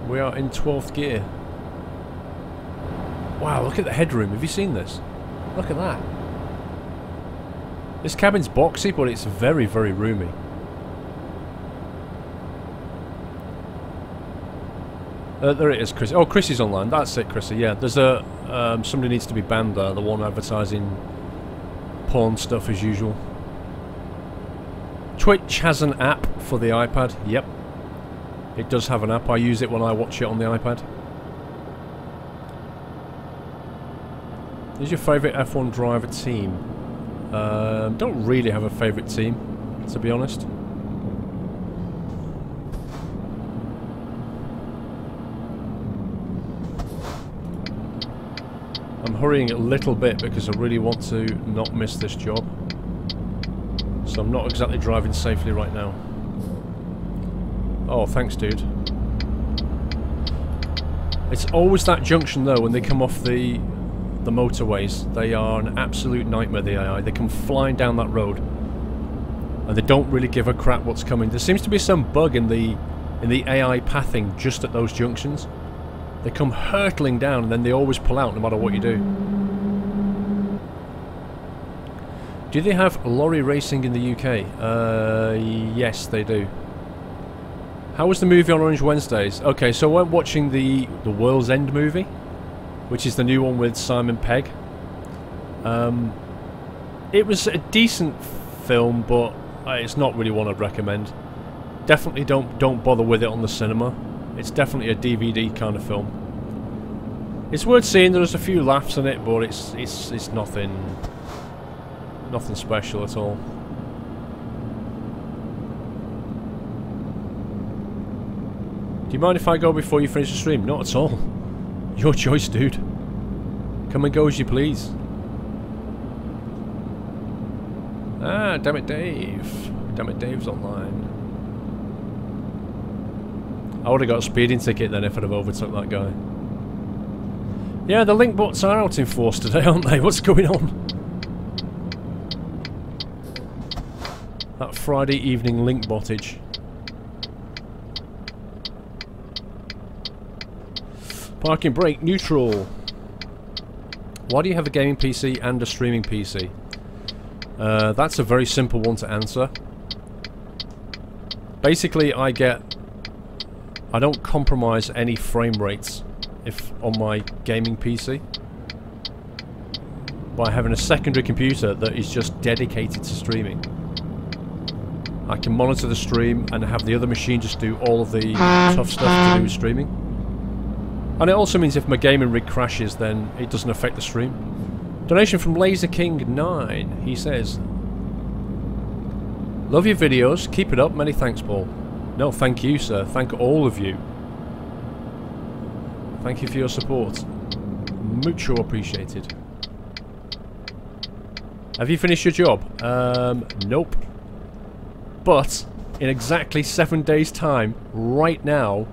We are in 12th gear. Wow, look at the headroom. Have you seen this? Look at that. This cabin's boxy, but it's very, very roomy. There it is, Chris. Oh, Chris is online. That's it, Chrissy. Yeah, there's a... somebody needs to be banned there. The one advertising porn stuff as usual. Twitch has an app for the iPad. Yep. It does have an app. I use it when I watch it on the iPad. Who's your favourite F1 driver team? Don't really have a favourite team, to be honest. I'm hurrying a little bit because I really want to not miss this job. So I'm not exactly driving safely right now. Oh, thanks, dude. It's always that junction, though, when they come off the motorways. They are an absolute nightmare, the AI. They come flying down that road. And they don't really give a crap what's coming. There seems to be some bug in the AI pathing just at those junctions. They come hurtling down and then they always pull out no matter what you do. Do they have lorry racing in the UK? Yes, they do. How was the movie on Orange Wednesdays? Okay, so we're watching the World's End movie, which is the new one with Simon Pegg. It was a decent film, but it's not really one I'd recommend. Definitely don't bother with it on the cinema. It's definitely a DVD kind of film. It's worth seeing. There's a few laughs in it, but it's nothing special at all. Do you mind if I go before you finish the stream? Not at all. Your choice, dude. Come and go as you please. Ah, damn it, Dave. Damn it, Dave's online. I would have got a speeding ticket then if I'd have overtook that guy. Yeah, the link bots are out in force today, aren't they? What's going on? That Friday evening link bottage. Parking brake neutral. Why do you have a gaming PC and a streaming PC? That's a very simple one to answer. Basically, I don't compromise any frame rates on my gaming PC by having a secondary computer that is just dedicated to streaming. I can monitor the stream and have the other machine just do all of the tough stuff to do with streaming. And it also means if my gaming rig crashes, then it doesn't affect the stream. Donation from Laser King 9. He says, "Love your videos. Keep it up. Many thanks, Paul." No, thank you, sir. Thank all of you. Thank you for your support. Mucho appreciated. Have you finished your job? Nope. But in exactly 7 days' time, right now,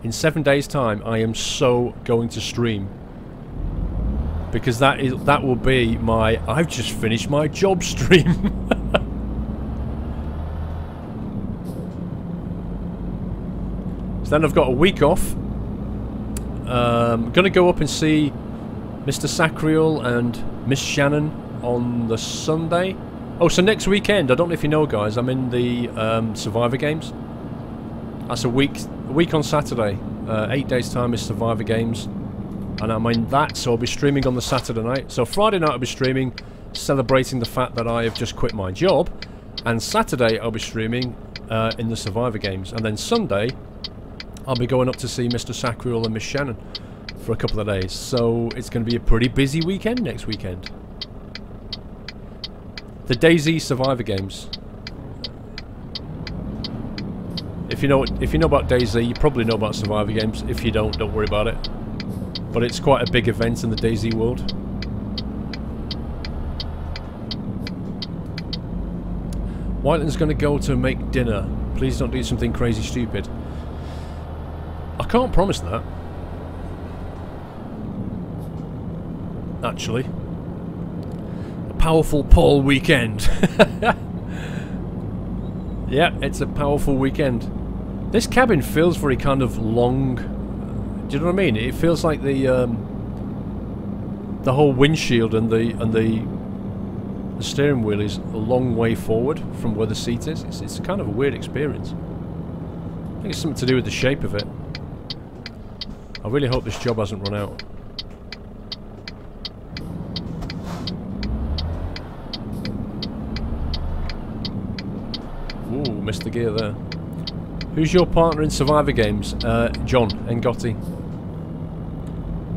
in 7 days' time, I am so going to stream. Because that will be my I've just finished my job stream. So then I've got a week off. I'm going to go up and see Mr. Sacriel and Miss Shannon on the Sunday. Oh, so next weekend, I don't know if you know, guys, I'm in the Survivor Games. That's a week on Saturday. 8 days' time is Survivor Games. And I'm in that, so I'll be streaming on the Saturday night. So Friday night I'll be streaming, celebrating the fact that I have just quit my job. And Saturday I'll be streaming in the Survivor Games. And then Sunday, I'll be going up to see Mr. Sacriel and Miss Shannon for a couple of days. So it's going to be a pretty busy weekend next weekend. The DayZ Survivor Games. If you know about DayZ, you probably know about Survivor Games. If you don't worry about it. But it's quite a big event in the DayZ world. Whiteland's going to go to make dinner. Please don't do something crazy stupid. I can't promise that. Actually. A powerful Paul weekend. Yeah, it's a powerful weekend. This cabin feels very kind of long. Do you know what I mean? It feels like the whole windshield and the steering wheel is a long way forward from where the seat is. It's kind of a weird experience. I think it's something to do with the shape of it. I really hope this job hasn't run out. Ooh, missed the gear there. Who's your partner in Survivor games? John Ngotti.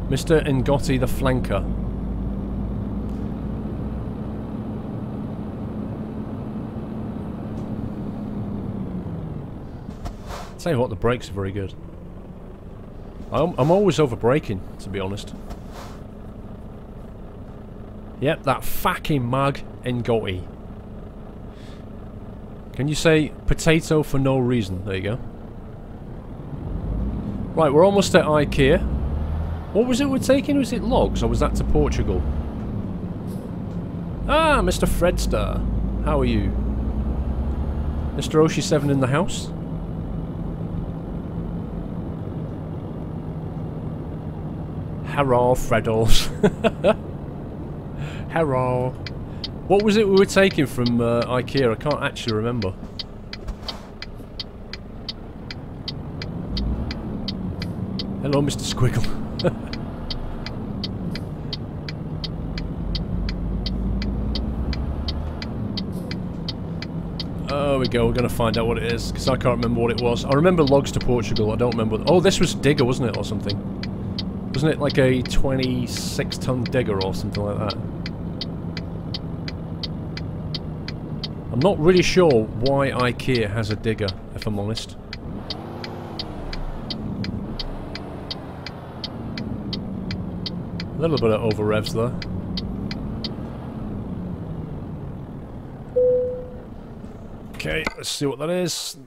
Mr. Ngotti the flanker. Tell you what, the brakes are very good. I'm always over braking, to be honest. Yep, that fucking mug Ngotti. Can you say potato for no reason? There you go. Right, we're almost at IKEA. What was it we're taking? Was it logs or was that to Portugal? Ah, Mr. Fredster. How are you? Mr. Oshi7 in the house? Hello, Freddles. Hello. What was it we were taking from IKEA? I can't actually remember. Hello, Mr. Squiggle. Oh, we go. We're going to find out what it is, because I can't remember what it was. I remember logs to Portugal. I don't remember. Oh, this was digger, wasn't it, or something? Wasn't it like a 26-ton digger or something like that? I'm not really sure why IKEA has a digger, if I'm honest. A little bit of over revs there. Okay, let's see what that is.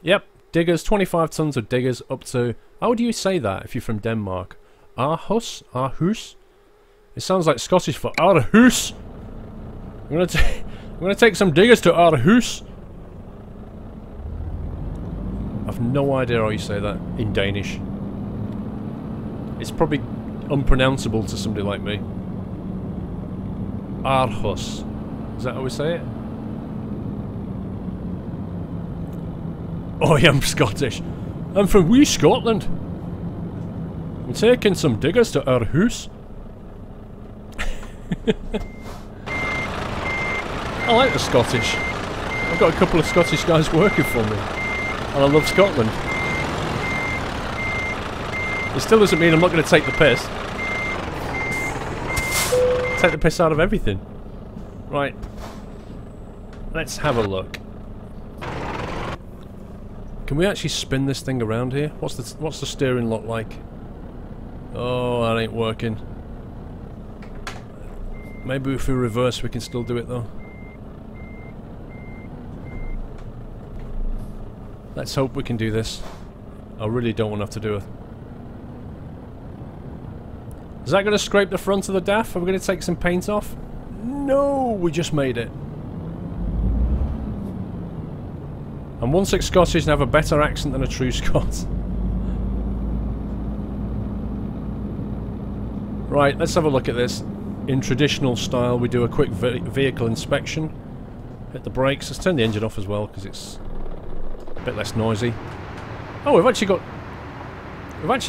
Yep, diggers, 25 tons of diggers up to... How do you say that if you're from Denmark? Aarhus? Aarhus? It sounds like Scottish for Aarhus! I'm gonna take some diggers to Aarhus! I've no idea how you say that in Danish. It's probably unpronounceable to somebody like me. Aarhus. Is that how we say it? Oh, yeah, I'm Scottish. I'm from wee Scotland. I'm taking some diggers to Aarhus. I like the Scottish. I've got a couple of Scottish guys working for me. And I love Scotland. It still doesn't mean I'm not going to take the piss. Take the piss out of everything. Right. Let's have a look. Can we actually spin this thing around here? What's the steering look like? Oh, that ain't working. Maybe if we reverse we can still do it though. Let's hope we can do this. I really don't want to have to do it. Is that going to scrape the front of the DAF? Are we going to take some paint off? No, we just made it. I'm 1/6 Scottish and have a better accent than a true Scot. Right, let's have a look at this. In traditional style, we do a quick vehicle inspection. Hit the brakes. Let's turn the engine off as well because it's a bit less noisy. Oh, we've actually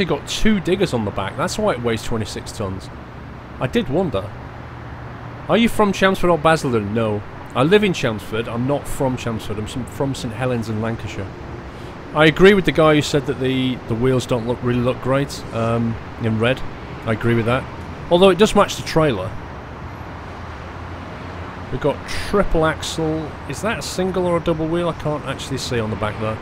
got 2 diggers on the back. That's why it weighs 26 tons. I did wonder. Are you from Chelmsford or Basildon? No. I live in Chelmsford. I'm not from Chelmsford. I'm from St Helens in Lancashire. I agree with the guy who said that the wheels don't really look great in red. I agree with that. Although it does match the trailer. We've got triple axle. Is that a single or a double wheel? I can't actually see on the back there.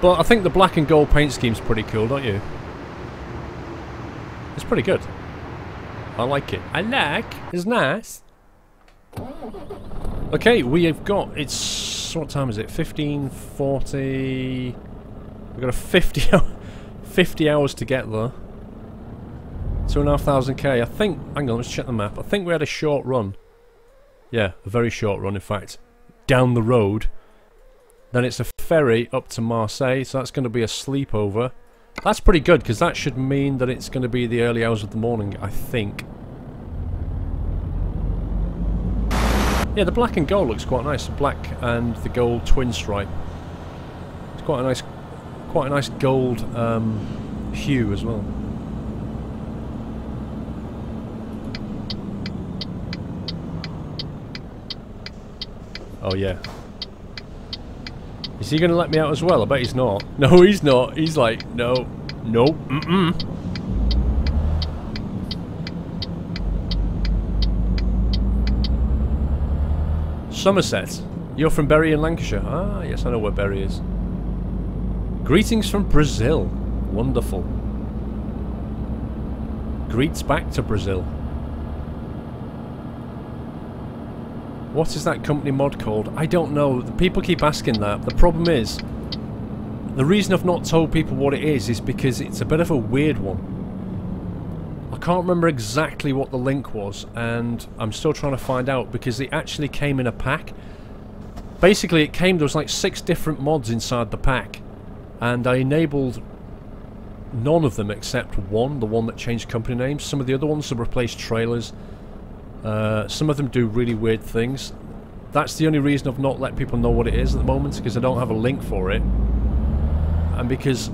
But I think the black and gold paint scheme's pretty cool, don't you? It's pretty good. I like it. It's nice. Okay, we have got... It's... What time is it? 15:40... We've got a 50 hours to get there. 2,500k. I think... Hang on, let's check the map. I think we had a short run. Yeah, a very short run, in fact. Down the road. Then it's a ferry up to Marseille, so that's going to be a sleepover. That's pretty good, because that should mean that it's going to be the early hours of the morning, I think. Yeah, the black and gold looks quite nice. The black and the gold twin stripe. It's quite a nice gold hue as well. Oh yeah. Is he going to let me out as well? I bet he's not. No, he's not. He's like, no, no, Somerset. You're from Bury in Lancashire. Ah, yes, I know where Bury is. Greetings from Brazil. Wonderful. Greets back to Brazil. What is that company mod called? I don't know. People keep asking that. The problem is, the reason I've not told people what it is because it's a bit of a weird one. I can't remember exactly what the link was, and I'm still trying to find out because it actually came in a pack. Basically, there was like 6 different mods inside the pack, and I enabled none of them except one, the one that changed company names. Some of the other ones have replaced trailers. Some of them do really weird things. That's the only reason I've not let people know what it is at the moment, because I don't have a link for it, and because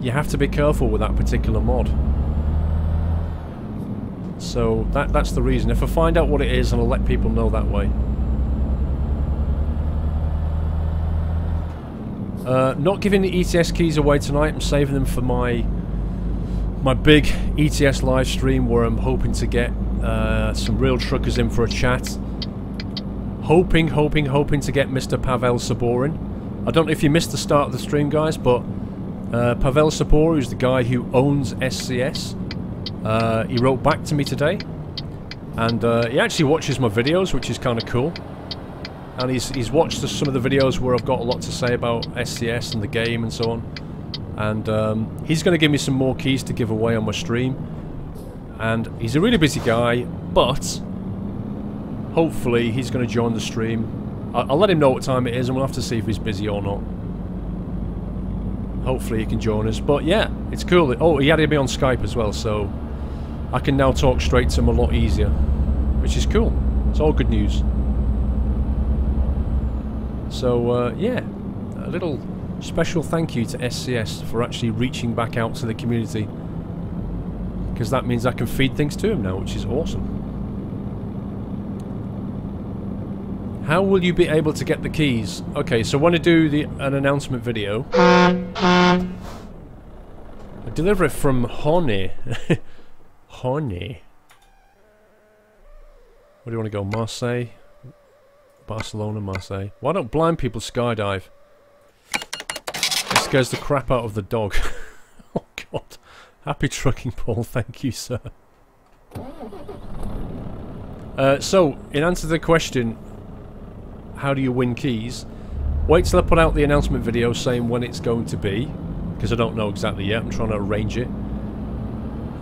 you have to be careful with that particular mod. So that's the reason. If I find out what it is, I'll let people know that way. Not giving the ETS keys away tonight. I'm saving them for my big ETS live stream, where I'm hoping to get some real truckers in for a chat. Hoping to get Mr. Pavel Saborin. I don't know if you missed the start of the stream, guys, but Pavel Sabor, who's the guy who owns SCS, he wrote back to me today, and he actually watches my videos, which is kind of cool. And he's watched some of the videos where I've got a lot to say about SCS and the game and so on. And he's going to give me some more keys to give away on my stream. And he's a really busy guy, but hopefully he's going to join the stream. I'll let him know what time it is, and we'll have to see if he's busy or not. Hopefully he can join us. But yeah, it's cool. Oh, he added me on Skype as well, so I can now talk straight to him a lot easier, which is cool. It's all good news. So yeah, a little special thank you to SCS for actually reaching back out to the community, because that means I can feed things to him now, which is awesome. How will you be able to get the keys? Okay, so when I do an announcement video, I deliver it from Hone. Hone. Where do you want to go? Marseille? Barcelona, Marseille. Why don't blind people skydive? It scares the crap out of the dog. Oh god. Happy trucking, Paul. Thank you, sir. So, in answer to the question, how do you win keys? Wait till I put out the announcement video saying when it's going to be, because I don't know exactly yet. I'm trying to arrange it.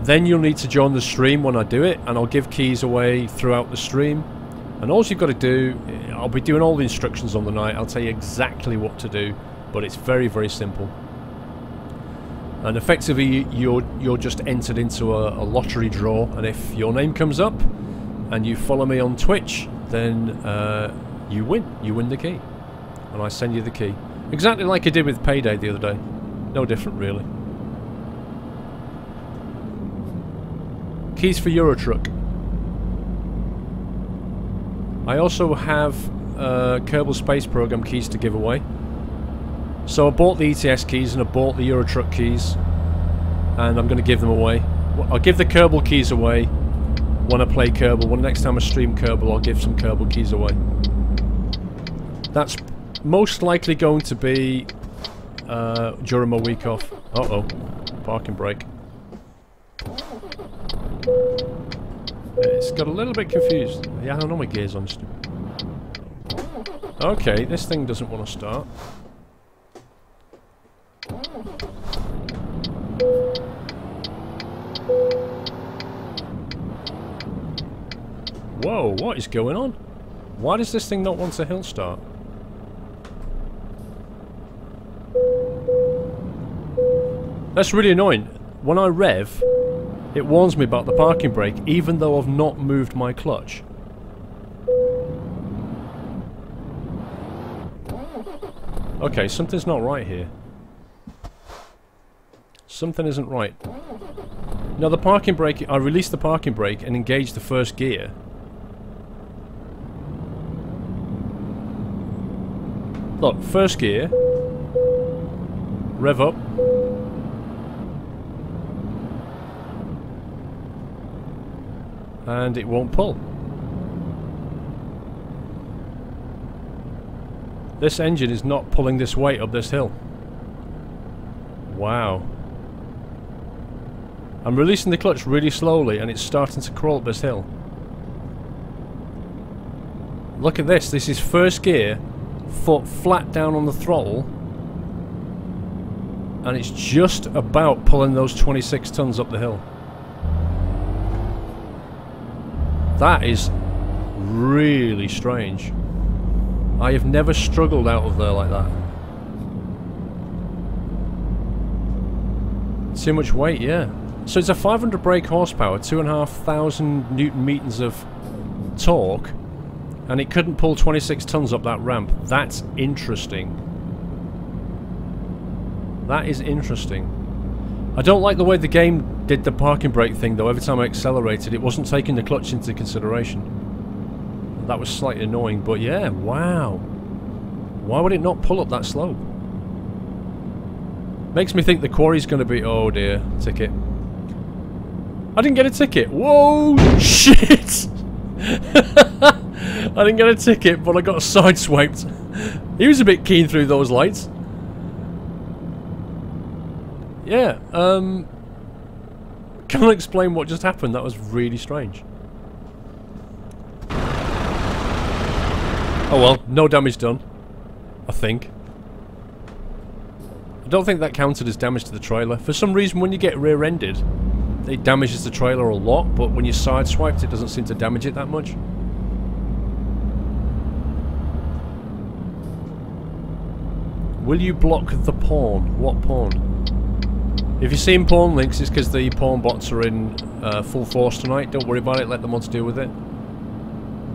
Then you'll need to join the stream when I do it, and I'll give keys away throughout the stream. And all you've got to do, I'll be doing all the instructions on the night. I'll tell you exactly what to do, but it's very, very simple. And effectively, you're just entered into a lottery draw, and if your name comes up and you follow me on Twitch, then you win. You win the key, and I send you the key, exactly like I did with Payday the other day. No different, really. Keys for Eurotruck. I also have Kerbal Space Program keys to give away. So I bought the ETS keys and I bought the Eurotruck keys, and I'm going to give them away. I'll give the Kerbal keys away when I play Kerbal. When next time I stream Kerbal, I'll give some Kerbal keys away. That's most likely going to be during my week off. Uh-oh. Parking brake. It's got a little bit confused. Yeah, I don't know my gears on. Okay, this thing doesn't want to start. Whoa, what is going on? Why does this thing not want to hill start? That's really annoying. When I rev, it warns me about the parking brake, even though I've not moved my clutch. Okay, something's not right here. Something isn't right. Now the parking brake, I released the parking brake and engaged the first gear. Look, first gear. Rev up. And it won't pull. This engine is not pulling this weight up this hill. Wow. I'm releasing the clutch really slowly and it's starting to crawl up this hill. Look at this. This is first gear, foot flat down on the throttle, and it's just about pulling those 26 tons up the hill. That is really strange. I have never struggled out of there like that. Too much weight, yeah. So it's a 500 brake horsepower, 2,500 newton meters of torque, and it couldn't pull 26 tons up that ramp. That's interesting. That is interesting. I don't like the way the game did the parking brake thing though. Every time I accelerated, it wasn't taking the clutch into consideration. That was slightly annoying, but yeah, wow. Why would it not pull up that slope? Makes me think the quarry's going to be... Oh dear, ticket. I didn't get a ticket. Whoa, shit! I didn't get a ticket, but I got sideswiped. He was a bit keen through those lights. Yeah, can't explain what just happened. That was really strange. Oh well, no damage done. I think. I don't think that counted as damage to the trailer. For some reason, when you get rear-ended, it damages the trailer a lot, but when you sideswiped, it doesn't seem to damage it that much. Will you block the pawn? What pawn? If you're seeing pawn links, it's because the pawn bots are in full force tonight. Don't worry about it, let the mods deal with it.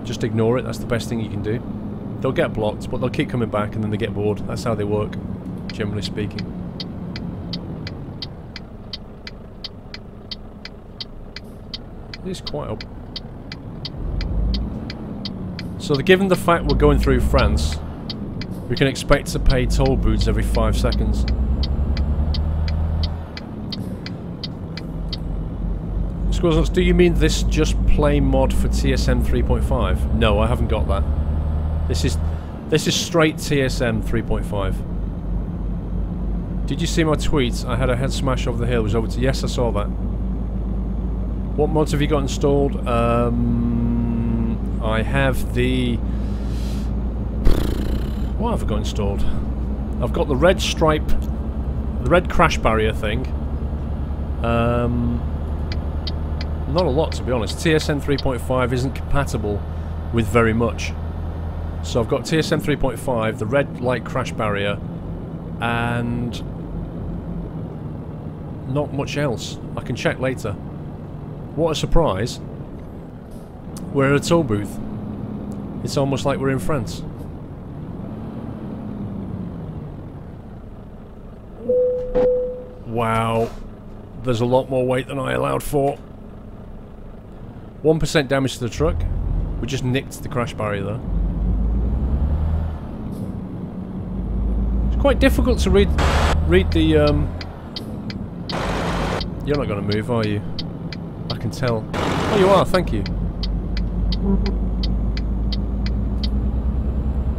Just ignore it, that's the best thing you can do. They'll get blocked, but they'll keep coming back and then they get bored. That's how they work, generally speaking. It's quite up. So given the fact we're going through France, we can expect to pay toll booths every 5 seconds. Squirrels, do you mean this just play mod for TSM 3.5? No, I haven't got that. This is straight TSM 3.5. Did you see my tweets? I had a head smash over the hill. It was over to... Yes, I saw that. What mods have you got installed? I have the... What have I got installed? I've got the red stripe, the red crash barrier thing. Not a lot, to be honest. TSM 3.5 isn't compatible with very much. So I've got TSM 3.5, the red light crash barrier, and not much else. I can check later. What a surprise. We're at a toll booth. It's almost like we're in France. Wow. There's a lot more weight than I allowed for. 1% damage to the truck. We just nicked the crash barrier there. It's quite difficult to read the You're not going to move, are you? I can tell. Oh, you are, thank you.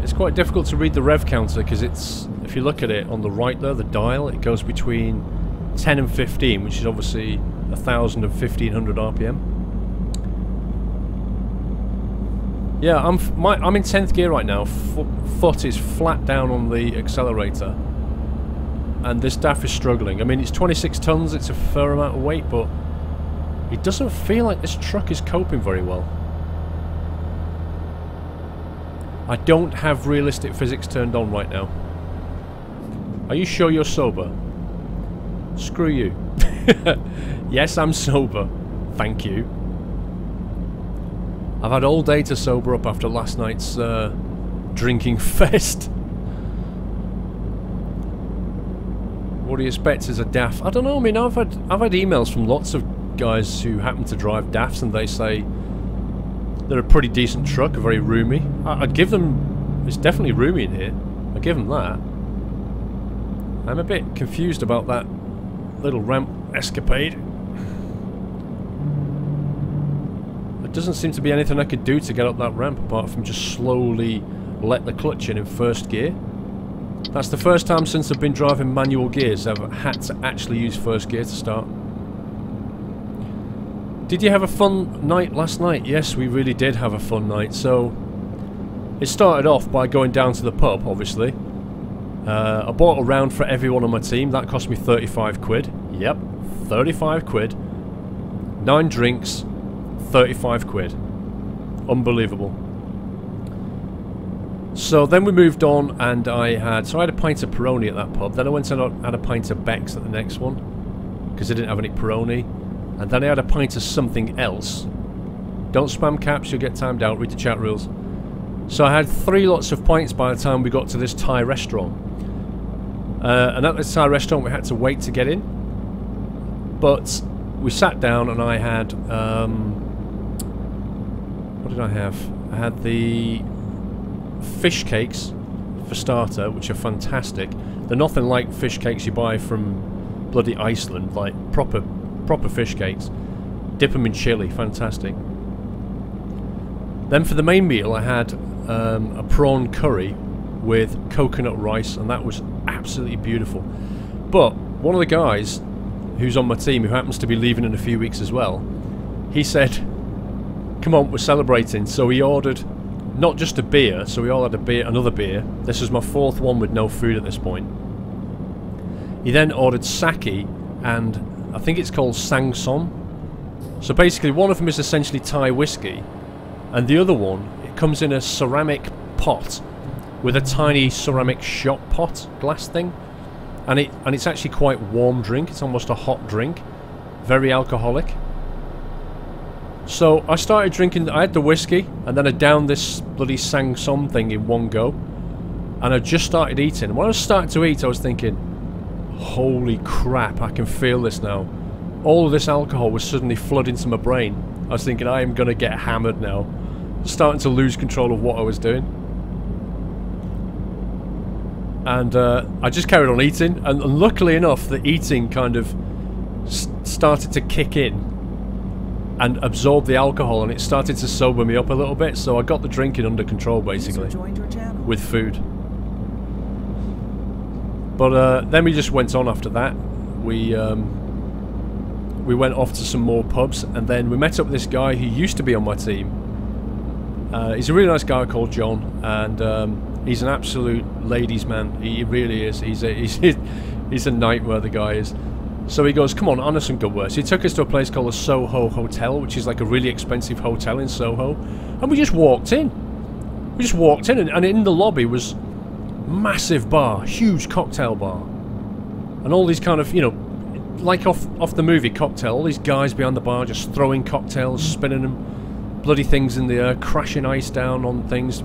It's quite difficult to read the rev counter because it's, if you look at it on the right there, the dial, it goes between 10 and 15, which is obviously 1,000 and 1,500 RPM. Yeah, I'm in 10th gear right now. Foot is flat down on the accelerator, and this DAF is struggling. I mean, it's 26 tons, it's a fair amount of weight, but it doesn't feel like this truck is coping very well. I don't have realistic physics turned on right now. Are you sure you're sober? Screw you. Yes, I'm sober. Thank you. I've had all day to sober up after last night's drinking fest. What do you expect as a DAF? I don't know. I mean, I've had emails from lots of guys who happen to drive DAFs, and they say they're a pretty decent truck, very roomy. I'd give them. It's definitely roomy in here. I give them that. I'm a bit confused about that little ramp escapade. There doesn't seem to be anything I could do to get up that ramp apart from just slowly let the clutch in first gear. That's the first time since I've been driving manual gears I've had to actually use first gear to start. Did you have a fun night last night? Yes, we really did have a fun night. So it started off by going down to the pub, obviously. I bought a round for everyone on my team. That cost me 35 quid. Yep, 35 quid. 9 drinks, 35 quid. Unbelievable. So then we moved on, and I had a pint of Peroni at that pub. Then I went and had a pint of Beck's at the next one, because I didn't have any Peroni. And then I had a pint of something else. Don't spam caps, you'll get timed out. Read the chat rules. So I had 3 lots of pints by the time we got to this Thai restaurant. And at this Thai restaurant we had to wait to get in. But we sat down and I had... what did I have? I had the fish cakes for starter, which are fantastic. They're nothing like fish cakes you buy from bloody Iceland, like proper fish cakes. Dip them in chili, fantastic. Then for the main meal I had a prawn curry with coconut rice, and that was absolutely beautiful. But one of the guys who's on my team, who happens to be leaving in a few weeks as well, he said, come on, we're celebrating. So he ordered not just a beer, so we all had a beer, another beer. This was my 4th one with no food at this point. He then ordered sake, and I think it's called Sangsom. So basically one of them is essentially Thai whiskey, and the other one, it comes in a ceramic pot with a tiny ceramic shot pot glass thing, and it's actually quite warm drink. It's almost a hot drink, very alcoholic. So I started drinking. I had the whiskey, and then I downed this bloody Sangsom thing in one go, and I just started eating. When I was starting to eat, I was thinking, holy crap, I can feel this now. All of this alcohol was suddenly flooding to my brain. I was thinking, I am going to get hammered now. Starting to lose control of what I was doing. And I just carried on eating, and luckily enough, the eating kind of started to kick in and absorb the alcohol, and it started to sober me up a little bit, so I got the drinking under control, basically, with food. But then we just went on after that. We went off to some more pubs, and then we met up with this guy who used to be on my team. He's a really nice guy called John, and he's an absolute ladies' man. He really is. He's a nightmare, the guy is. So he goes, come on some good words. He took us to a place called the Soho Hotel, which is like a really expensive hotel in Soho, and we just walked in. We just walked in, and in the lobby was massive bar, huge cocktail bar, and all these kind of, you know, like off the movie Cocktail, all these guys behind the bar just throwing cocktails, spinning them, bloody things in the air, crashing ice down on things,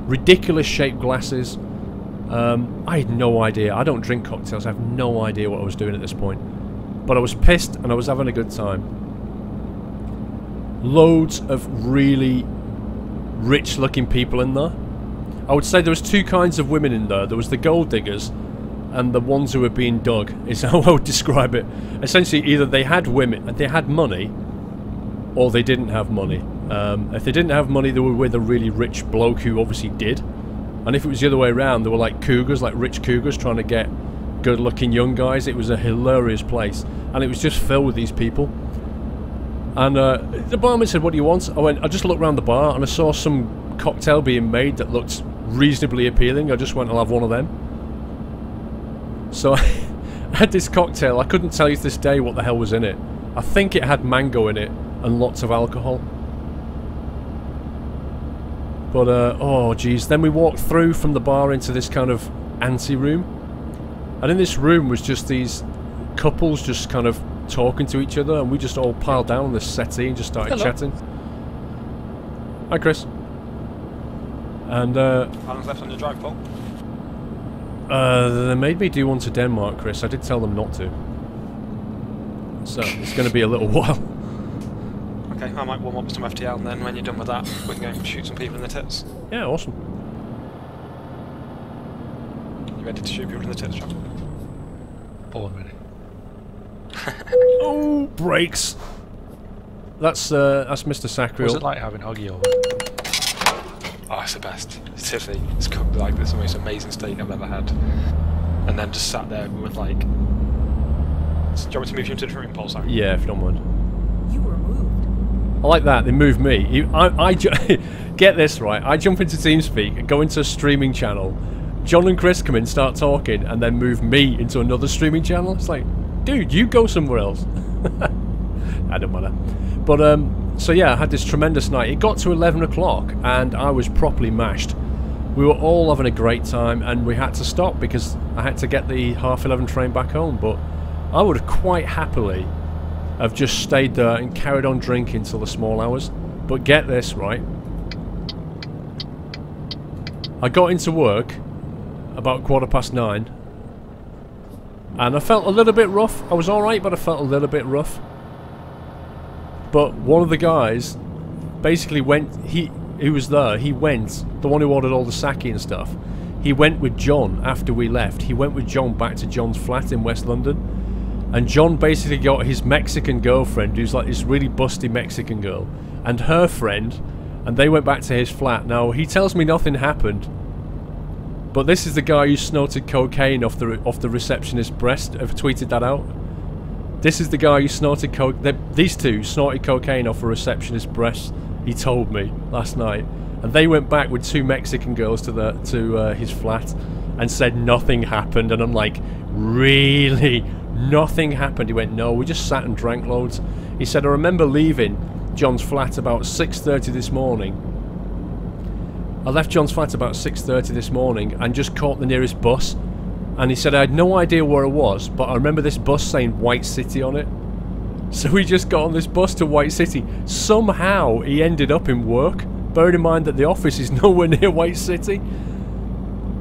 ridiculous shaped glasses. I had no idea. I don't drink cocktails. I have no idea what I was doing at this point, but I was pissed and I was having a good time. Loads of really rich looking people in there. I would say there was 2 kinds of women in there. There was the gold diggers and the ones who were being dug, is how I would describe it. Essentially, either they had money, or they didn't have money. If they didn't have money, they were with a really rich bloke who obviously did. And if it was the other way around, they were like cougars, like rich cougars trying to get good-looking young guys. It was a hilarious place, and it was just filled with these people. And the barman said, what do you want? I just looked around the bar, and I saw some cocktail being made that looked reasonably appealing. I just went, I'll have one of them. So I had this cocktail. I couldn't tell you to this day what the hell was in it. I think it had mango in it and lots of alcohol. But oh geez, then we walked through from the bar into this kind of ante-room, and in this room was just these couples just kind of talking to each other, and we just all piled down on this settee and just started chatting. Hi, Chris. And how long's left on your drive, Paul? They made me do one to Denmark, Chris. I did tell them not to. So it's going to be a little while. Okay, I might warm up with some FTL, and then when you're done with that, we can go and shoot some people in the tits. Yeah, awesome. You ready to shoot people in the tits, John? Born ready. Oh, brakes! That's Mr. Sacriel. What's it like having Hoggy over? Oh, it's the best. Seriously, it's cooked like this, the most amazing steak I've ever had. And then just sat there with like... Do you want me to move you into a different room, Paul? Sorry. Yeah, if you don't mind. You were moved. I like that, they moved me. Get this right, I jump into TeamSpeak, go into a streaming channel, John and Chris come in, start talking, and then move me into another streaming channel. It's like, dude, you go somewhere else. I don't matter. But, so yeah, I had this tremendous night. It got to 11 o'clock, and I was properly mashed. We were all having a great time, and we had to stop because I had to get the 11:30 train back home, but I would quite happily have just stayed there and carried on drinking till the small hours. But get this, right? I got into work about 9:15, and I felt a little bit rough. I was alright, but I felt a little bit rough. But one of the guys basically went, he was there, he went, the one who ordered all the sake and stuff, he went with John after we left. He went with John back to John's flat in West London. And John basically got his Mexican girlfriend, who's like this really busty Mexican girl, and her friend, and they went back to his flat. Now, he tells me nothing happened, but this is the guy who snorted cocaine off the receptionist's breast. I've tweeted that out. This is the guy who snorted these two snorted cocaine off a receptionist's breast, he told me last night. And they went back with two Mexican girls to his flat and said nothing happened. And I'm like, really? Nothing happened? He went, no, we just sat and drank loads. He said, I remember leaving John's flat about 6:30 this morning. I left John's flat about 6:30 this morning and just caught the nearest bus. And he said, I had no idea where it was, but I remember this bus saying White City on it. So we just got on this bus to White City. Somehow he ended up in work, bearing in mind that the office is nowhere near White City.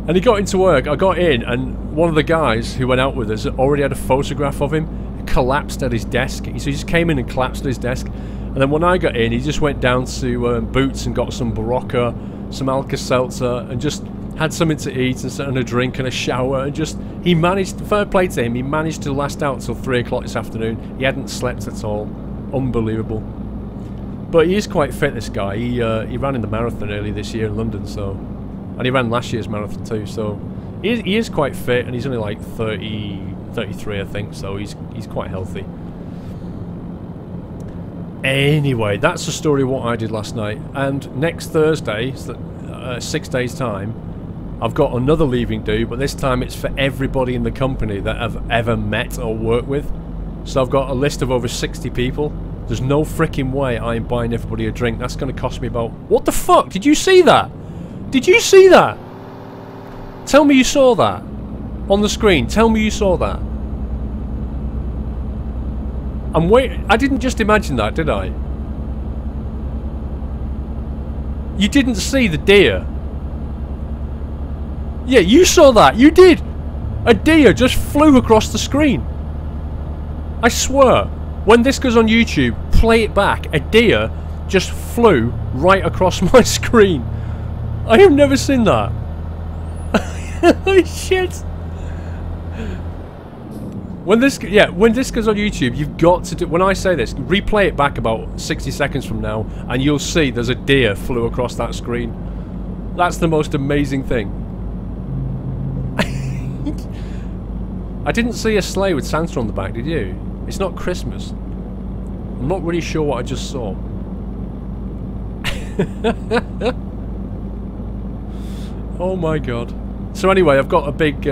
And he got into work, I got in, and one of the guys who went out with us already had a photograph of him, collapsed at his desk. So he just came in and collapsed at his desk. And then when I got in, he just went down to Boots and got some Barocca, some Alka-Seltzer, and just had something to eat and a drink and a shower, and just, he managed, fair play to him, he managed to last out till 3 o'clock this afternoon. He hadn't slept at all. Unbelievable. But he is quite fit, this guy. He ran in the marathon early this year in London, so, and he ran last year's marathon too, so he is quite fit, and he's only like 33 I think, so he's quite healthy. Anyway, that's the story of what I did last night. And next Thursday, 6 days time, I've got another leaving due, but this time it's for everybody in the company that I've ever met or worked with. So I've got a list of over 60 people. There's no freaking way I am buying everybody a drink. That's going to cost me about... What the fuck? Did you see that? Did you see that? Tell me you saw that. On the screen. Tell me you saw that. I'm waiting. I didn't just imagine that, did I? You didn't see the deer. Yeah, you saw that. You did. A deer just flew across the screen. I swear. When this goes on YouTube, play it back. A deer just flew right across my screen. I have never seen that. Shit. When this goes on YouTube, you've got to do... When I say this, replay it back about 60 seconds from now, and you'll see there's a deer flew across that screen. That's the most amazing thing. I didn't see a sleigh with Santa on the back, did you? It's not Christmas. I'm not really sure what I just saw. Oh my god. So anyway, I've got a big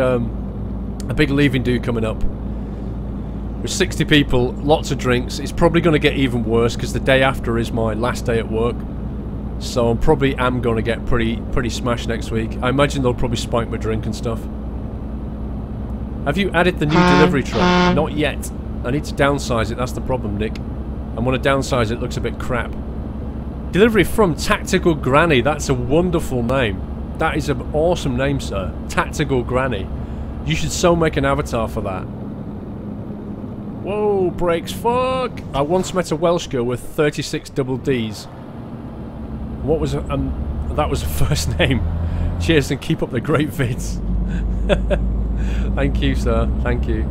leaving due coming up. With 60 people, lots of drinks. It's probably going to get even worse because the day after is my last day at work. So I probably am going to get pretty smashed next week. I imagine they'll probably spike my drink and stuff. Have you added the new delivery truck? Not yet. I need to downsize it, that's the problem, Nick. And when I downsize it, it looks a bit crap. Delivery from Tactical Granny, that's a wonderful name. That is an awesome name, sir. Tactical Granny. You should so make an avatar for that. Whoa, brakes, fuck! I once met a Welsh girl with 36 double Ds. What was that was her first name. Cheers and keep up the great vids. Thank you, sir. Thank you.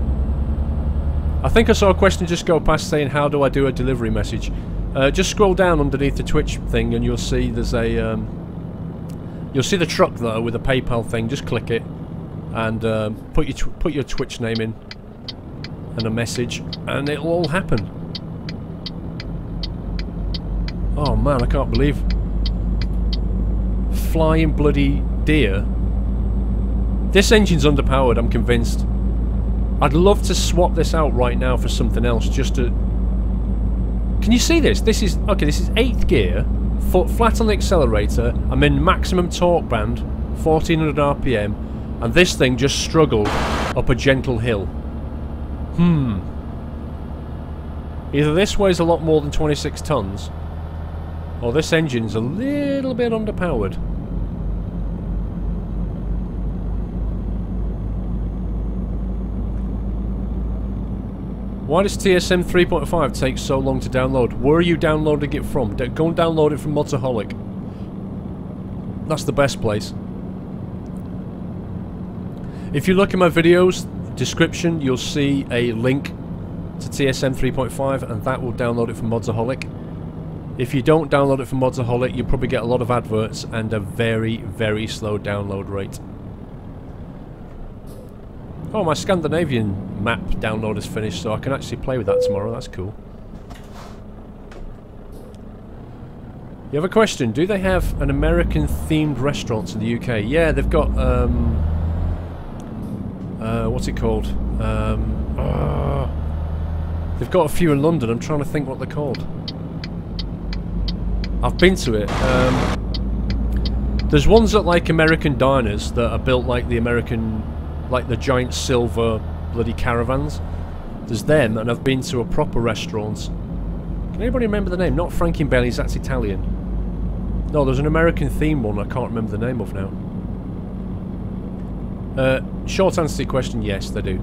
I think I saw a question just go past saying, how do I do a delivery message? Just scroll down underneath the Twitch thing and you'll see there's a... you'll see the truck though with a PayPal thing. Just click it and put your Twitch name in and a message and it'll all happen. Oh man, I can't believe... Flying bloody deer. This engine's underpowered, I'm convinced. I'd love to swap this out right now for something else, just to... Can you see this? This is... Okay, this is 8th gear, foot flat on the accelerator, I'm in maximum torque band, 1400 RPM, and this thing just struggled up a gentle hill. Either this weighs a lot more than 26 tons, or this engine's a little bit underpowered. Why does TSM 3.5 take so long to download? Where are you downloading it from? Go and download it from Motorholic. That's the best place. If you look in my videos description, you'll see a link to TSM 3.5 and that will download it from Motorholic. If you don't download it from Motorholic, you'll probably get a lot of adverts and a very, very slow download rate. Oh, my Scandinavian map download is finished, so I can actually play with that tomorrow. That's cool. You have a question. Do they have an American-themed restaurants in the UK? Yeah, they've got, what's it called? They've got a few in London. I'm trying to think what they're called. I've been to it. There's ones at, like, American diners that are built like the American... like the giant silver bloody caravans. There's them, and I've been to a proper restaurant. Can anybody remember the name? Not Frankenbelly's, that's Italian. No, there's an American themed one I can't remember the name of now. Short answer to your question, yes, they do.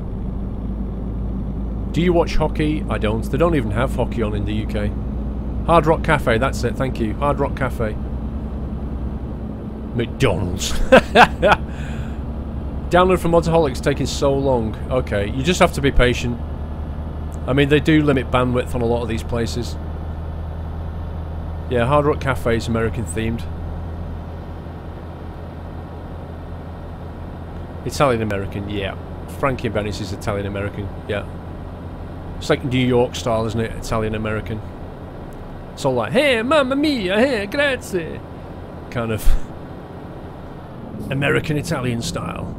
Do you watch hockey? I don't. They don't even have hockey on in the UK. Hard Rock Cafe, that's it, thank you. Hard Rock Cafe. McDonald's. Download from Motorholic's taking so long. Okay, you just have to be patient. I mean, they do limit bandwidth on a lot of these places. Yeah, Hard Rock Cafe is American themed. Italian American, yeah. Frankie and Benny's is Italian American, yeah. It's like New York style, isn't it? Italian American. It's all like, hey, mamma mia, hey, grazie. Kind of American Italian style.